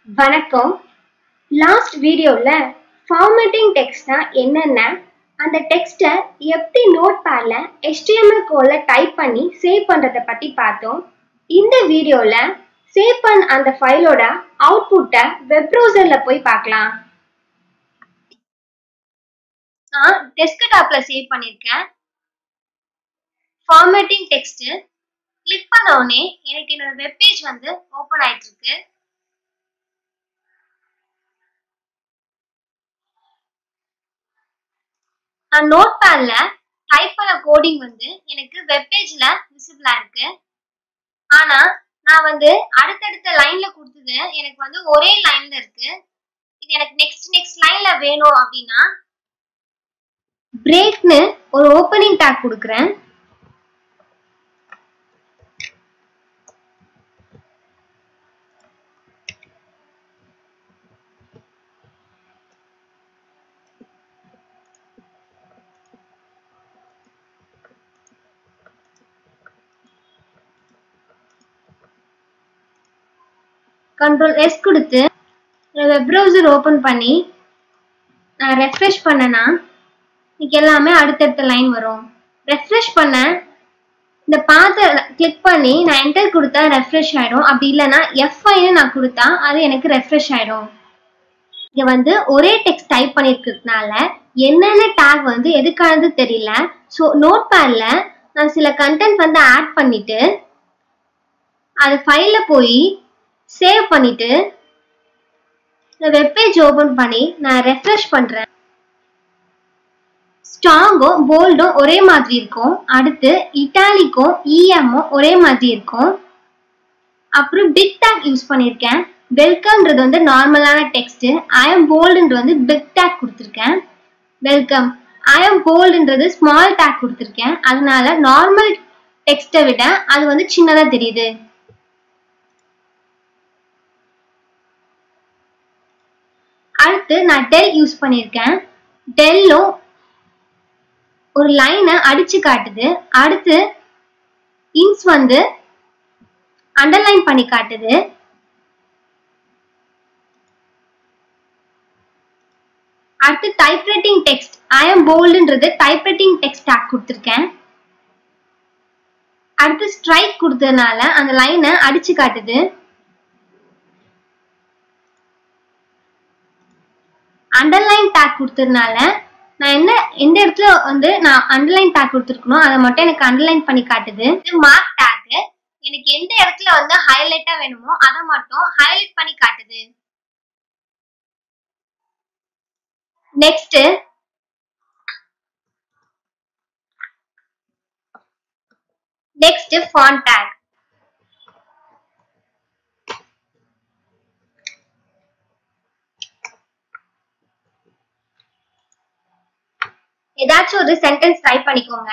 வணக்கம். லாஸ்ட் வீடியோல ஃபார்மேட்டிங் டெக்ஸ்ட்னா என்னென்ன, அந்த டெக்ஸ்ட்டை எப்படி நோட்பேட்ல HTML கோட்ல டைப் பண்ணி சேவ் பண்றத பத்தி பார்த்தோம். இந்த வீடியோல சேவ் பண்ண அந்த ஃபைலோட அவுட்புட்டை வெப் ப்ரௌசர்ல போய் பார்க்கலாம். நான் டெஸ்க்டாப்ல சேவ் பண்ணிருக்கேன். ஃபார்மேட்டிங் டெக்ஸ்ட் கிளிக் பண்ண உடனே எனக்கு என்னோட வெப் பேஜ் வந்து ஓபன் ஆயிட்டு இருக்கு. நான் நோட்பேட்ல டைப் பண்ண கோடிங் வந்து எனக்கு வெப் பேஜ்ல விசிபிளா இருக்கு. ஆனா நான் வந்து அடுத்தடுத்த லைன்ல கொடுத்தது எனக்கு வந்து ஒரே லைன்ல இருக்கு. இது எனக்கு நெக்ஸ்ட் லைன்ல வேணும் அப்படின்னா பிரேக்னு ஒரு ஓப்பனிங் டேக் கொடுக்குறேன். Ctrl+S கொடுத்து வெப் ப்ரௌசர் ஓபன் பண்ணி நான் ரெஃப்ரெஷ் பண்ணனா இன்னைக்கு எல்லாமே அடுத்தடுத்த லைன் வரும். ரெஃப்ரெஷ் பண்ண இந்த பாத்தை கிளிக் பண்ணி நான் என்டர் கொடுத்தா ரெஃப்ரெஷ் ஆயிடும். அப்படி இல்லைன்னா F5 நான் கொடுத்தா அது எனக்கு ரெஃப்ரெஷ் ஆயிடும். இங்க வந்து ஒரே டெக்ஸ்ட் டைப் பண்ணிருக்கிறதுனால என்னென்ன டேக் வந்து எதுக்கானது தெரியல. ஸோ நோட்பேட்ல நான் சில கண்டென்ட் வந்து ஆட் பண்ணிட்டு அது ஃபைல்ல போய் சேவ் பண்ணிட்டு இந்த வெப்பேஜ் ஓபன் பண்ணி நான் ரெஃப்ரெஷ் பண்றேன். ஸ்ட்ராங்கும் போல்டும் ஒரே மாதிரி இருக்கும். அடுத்து இட்டாலிக்கும் EMம் ஒரே மாதிரி இருக்கும். அப்புறம் பிக் டேக் யூஸ் பண்ணிருக்கேன். வெல்கம்ன்றது வந்து நார்மலான டெக்ஸ்ட். ஐ எம் போல்டுன்றது வந்து பிக் டேக் கொடுத்துருக்கேன். வெல்கம். ஐ எம் போல்டுன்றது ஸ்மால் டேக் கொடுத்துருக்கேன். அதனால நார்மல் டெக்ஸ்ட்டை விட அது வந்து சின்னதா தெரியுது. அடுத்து நான் டெல் யூஸ் பண்ணிருக்கேன். டெல்லும் ஒரு லைனை அடிச்சு காட்டுது. அடுத்து இன்ஸ் வந்து அண்டர்லைன் பண்ணி காட்டுது. அடுத்து டைப்ரைட்டிங் டெக்ஸ்ட் ஐ எம் போல்டுன்றது டைப்ரைட்டிங் டெக்ஸ்ட் டேக் கொடுத்துருக்கேன். அடுத்து ஸ்ட்ரைக் கொடுத்ததுனால அந்த லைனை அடிச்சு காட்டுது. அண்டர்லைன் டேக் கொடுத்ததுனால நான் எந்த இடத்துல வந்து நான் அண்டர்லைன் டேக் கொடுத்துருக்கணும் அதை மட்டும் எனக்கு அண்டர்லைன் பண்ணி காட்டுது. மார்க் டேக் எனக்கு எந்த இடத்துல வந்து ஹைலைட்டா வேணுமோ அதை மட்டும் ஹைலைட் பண்ணி காட்டுது. Next font tag. ஏதாச்சும் ஒரு சென்டென்ஸ் டைப் பண்ணிக்கோங்க.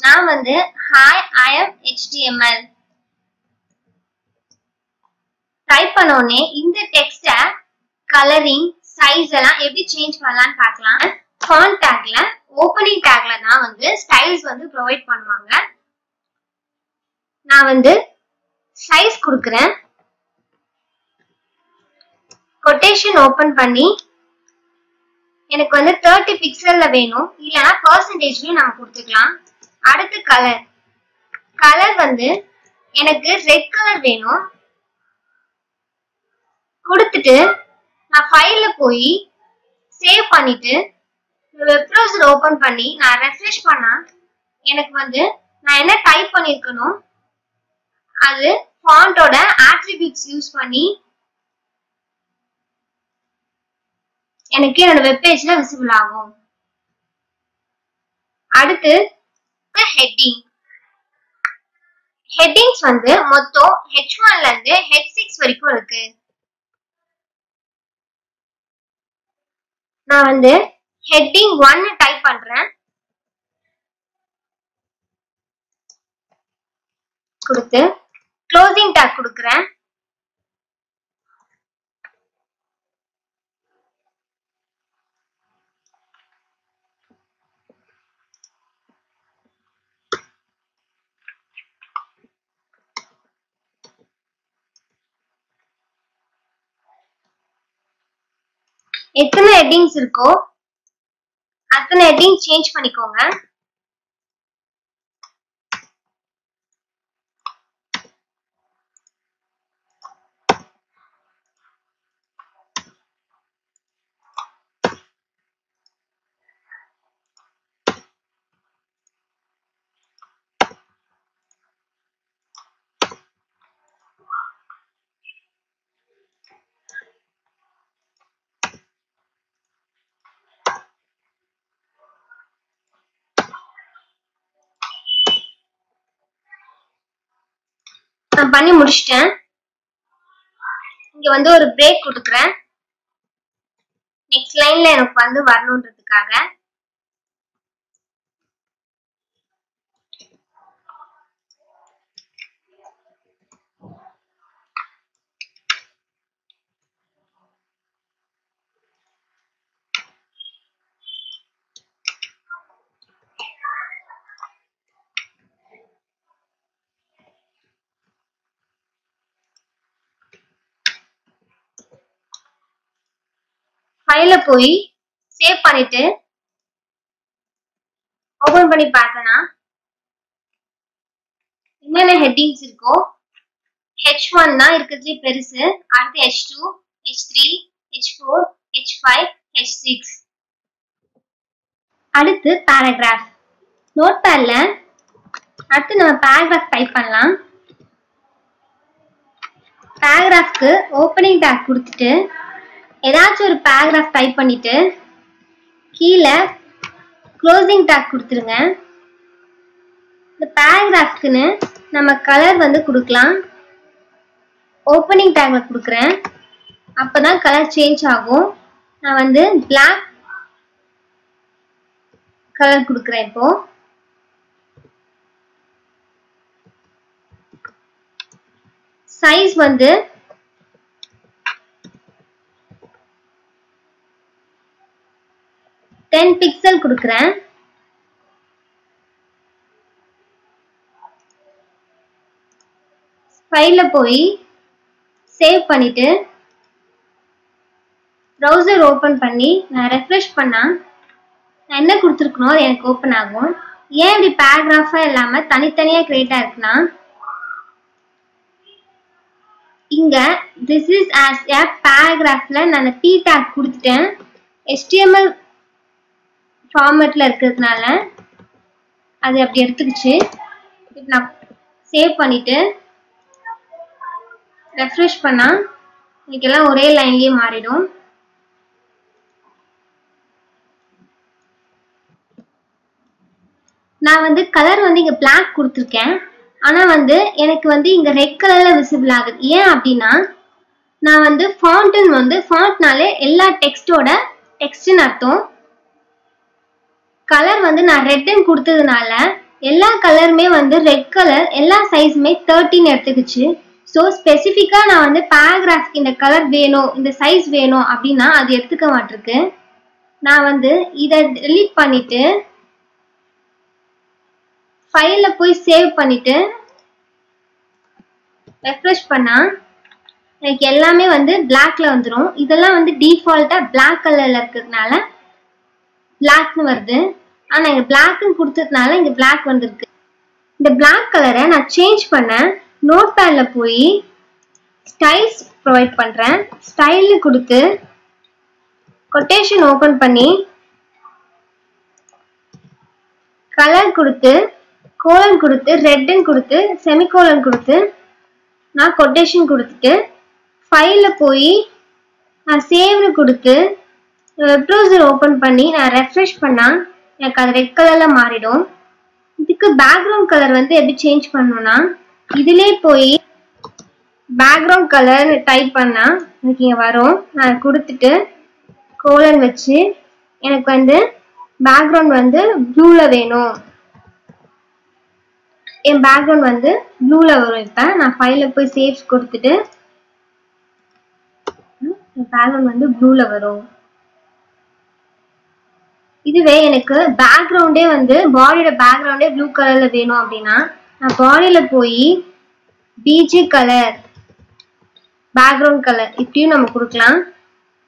நான் வந்து hi I am HTML type பண்ண உடனே இந்த டெக்ஸ்ட கலரிங் சைஸ் எல்லாம் எப்படி சேஞ்ச் பண்ணலாம்னு பார்க்கலாம். ஃபாண்ட் டேக்ல ஓப்பனிங் டேக்ல தான் வந்து ஸ்டைல்ஸ் வந்து ப்ரொவைட் பண்ணுவாங்க. நான் வந்து சைஸ் கொடுக்குறேன். கொட்டேஷன் ஓபன் பண்ணி எனக்கு வந்து 30 பிக்சல்ல வேணும், இல்லைன்னா பெர்சன்டேஜ்லயும் நம்ம கொடுத்துக்கலாம். அடுத்து கலர் வந்து எனக்கு ரெட் கலர் வேணும். கொடுத்துட்டு நான் ஃபைல்ல போய் சேவ் பண்ணிட்டு வெப் ப்ரௌசர் ஓபன் பண்ணி நான் ரெஃப்ரெஷ் பண்ணா எனக்கு வந்து நான் என்ன டைப் பண்ணிருக்கணும் அது ஃபாண்டோட ஆட்ரிபியூட்ஸ் யூஸ் பண்ணி எனக்கு என்னோட வெப் பேஜ்ல விசிபிள் ஆகும். அடுத்து ஹெட்டிங்ஸ் வந்து மொத்தம் H1ல இருந்து H6 வரைக்கும் இருக்கு. நான் வந்து ஹெட்டிங் 1 டைப் பண்றேன். கொடுத்து க்ளோசிங் டேக் கொடுக்குறேன். எத்தனை ஹெட்டிங்ஸ் இருக்கோ அத்தனை ஹெட்டிங் சேஞ்ச் பண்ணிக்கோங்க. நான் பண்ணி முடிச்சிட்டேன். இங்க வந்து ஒரு பிரேக் கொடுக்குறேன். நெக்ஸ்ட் லைன்ல எனக்கு வந்து வரணுன்றதுக்காக. ஃபைல போய் சேவ் பண்ணிட்டு ஓபன் பண்ணி பார்த்தனா என்னென்ன ஹெட்டிங்ஸ் இருக்கோ H1 தான் இருக்கிறதுலே பெருசு. அடுத்து H2, H3, H4, H5, H6. அடுத்து பேராகிராஃப். நோட்பேட்ல அடுத்து நம்ம பேராகிராஃப் டைப் பண்ணலாம். பேராகிராஃப்க்கு ஓப்பனிங் டேக் கொடுத்துட்டு ஏதாச்சும் ஒரு பேராகிராஃப் டைப் பண்ணிட்டு கீழே க்ளோசிங் டேக் கொடுத்துருங்க. இந்த பேராகிராஃப்க்குன்னு நம்ம கலர் வந்து கொடுக்கலாம். ஓப்பனிங் டேக்ல கொடுக்குறேன். அப்பதான் கலர் சேஞ்ச் ஆகும். நான் வந்து பிளாக் கலர் கொடுக்குறேன். இப்போ சைஸ் வந்து 10 பிக்சல் கொடுக்குறேன். ஃபைல்ல போய் சேவ் பண்ணிட்டு ப்ரௌசர் ஓபன் பண்ணி நான் ரெஃப்ரெஷ் பண்ணா நான் என்ன கொடுத்துருக்கணும் அது எனக்கு ஓப்பன் ஆகும். ஏன் இப்படி பேராகிராஃபா இல்லாம தனித்தனியா கிரியேட் ஆயிருக்குன்னா இங்க this is as a paragraphல நான் p tag கொடுத்துட்டேன். HTML ஃபார்மேட்ல இருக்கிறதுனால அது அப்படி எடுத்துக்கிச்சு. இப்போ நான் சேவ் பண்ணிட்டு ரெஃப்ரெஷ் பண்ணா இன்னைக்கு எல்லாம் ஒரே லைன்லயே மாறிடும். நான் வந்து கலர் வந்து இங்க பிளாக் கொடுத்துருக்கேன். ஆனா வந்து எனக்கு வந்து இங்க ரெட் கலர்ல விசிபிள் ஆகுது. ஏன் அப்படின்னா நான் வந்து ஃபாண்ட்னு வந்து ஃபாண்ட்னாலே எல்லா டெக்ஸ்டோட டெக்ஸ்ட்னு அர்த்தம். கலர் வந்து நான் ரெட்னு கொடுத்ததுனால எல்லா கலருமே வந்து ரெட் கலர் எல்லா சைஸுமே 13 எடுத்துக்கிச்சு. ஸோ ஸ்பெசிஃபிக்கா நான் வந்து பேராகிராஃப்க்கு இந்த கலர் வேணும் இந்த சைஸ் வேணும் அப்படின்னா அது எடுத்துக்க மாட்டிருக்கு. நான் வந்து இதை டெலீட் பண்ணிட்டு ஃபைல்ல போய் சேவ் பண்ணிட்டு ரெஃப்ரெஷ் பண்ணா எனக்கு எல்லாமே வந்து பிளாக்ல வந்துடும். இதெல்லாம் வந்து டிஃபால்ட்டா பிளாக் கலர்ல இருக்கிறதுனால பிளாக்னு வருது. ஆனா இங்க பிளாக்னு கொடுத்ததுனால இங்க பிளாக் வந்திருக்கு. இந்த பிளாக் கலரை நான் சேஞ்ச் பண்ண நோட்பேட்ல போய் ஸ்டைல்ஸ் ப்ரொவைட் பண்றேன். ஸ்டைல்னு கொடுத்து கொட்டேஷன் ஓபன் பண்ணி கலர் கொடுத்து கோலன் கொடுத்து ரெட்னு கொடுத்து செமிகோலன் கொடுத்து நான் கொட்டேஷன் கொடுத்துட்டு ஃபைல்ல போய் நான் சேவ்னு கொடுத்து வெப் ப்ரௌசர் ஓபன் பண்ணி நான் ரெஃப்ரெஷ் பண்ணா எனக்கு அது ரெட் கலர்ல மாறிடும். இதுக்கு பேக்ரவுண்ட் கலர் வந்து எப்படி சேஞ்ச் பண்ணணும்னா இதுலயே போய் பேக்ரவுண்ட் கலர் டைப் பண்ணா எனக்கு இங்க வரும். நான் கொடுத்துட்டு கோலன் வச்சு எனக்கு வந்து பேக்ரவுண்ட் வந்து ப்ளூல வேணும். என் பேக்ரவுண்ட் வந்து ப்ளூல வரும். இப்ப நான் ஃபைல்ல போய் சேவ் கொடுத்துட்டு பேக்ரவுண்ட் வந்து ப்ளூல வரும். இதுவே எனக்கு பேக்ரவுண்டே வந்து பாடியோட பேக்ரவுண்டே ப்ளூ கலர்ல வேணும் அப்படின்னா நான் பாடியில போய் பிஜி கலர் பேக்ரவுண்ட் கலர் இப்படியும் நம்ம கொடுக்கலாம்.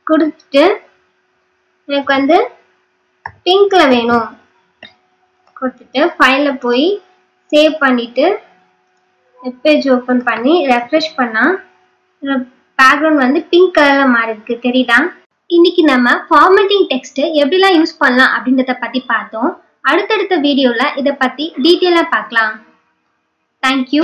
கொடுத்துட்டு எனக்கு வந்து பிங்க்ல வேணும் கொடுத்துட்டு ஃபைல்ல போய் சேவ் பண்ணிட்டு வெப் பேஜ் ஓபன் பண்ணி ரெஃப்ரெஷ் பண்ணா பேக்ரவுண்ட் வந்து பிங்க் கலர்ல மாறி இருக்கு, தெரியுதா? இன்னைக்கு நம்ம ஃபார்மேட்டிங் டெக்ஸ்ட் எப்படிலாம் யூஸ் பண்ணலாம் அப்படின்றத பத்தி பார்த்தோம். அடுத்தடுத்த வீடியோல இதை பத்தி டீட்டெயிலா பார்க்கலாம். தேங்க்யூ.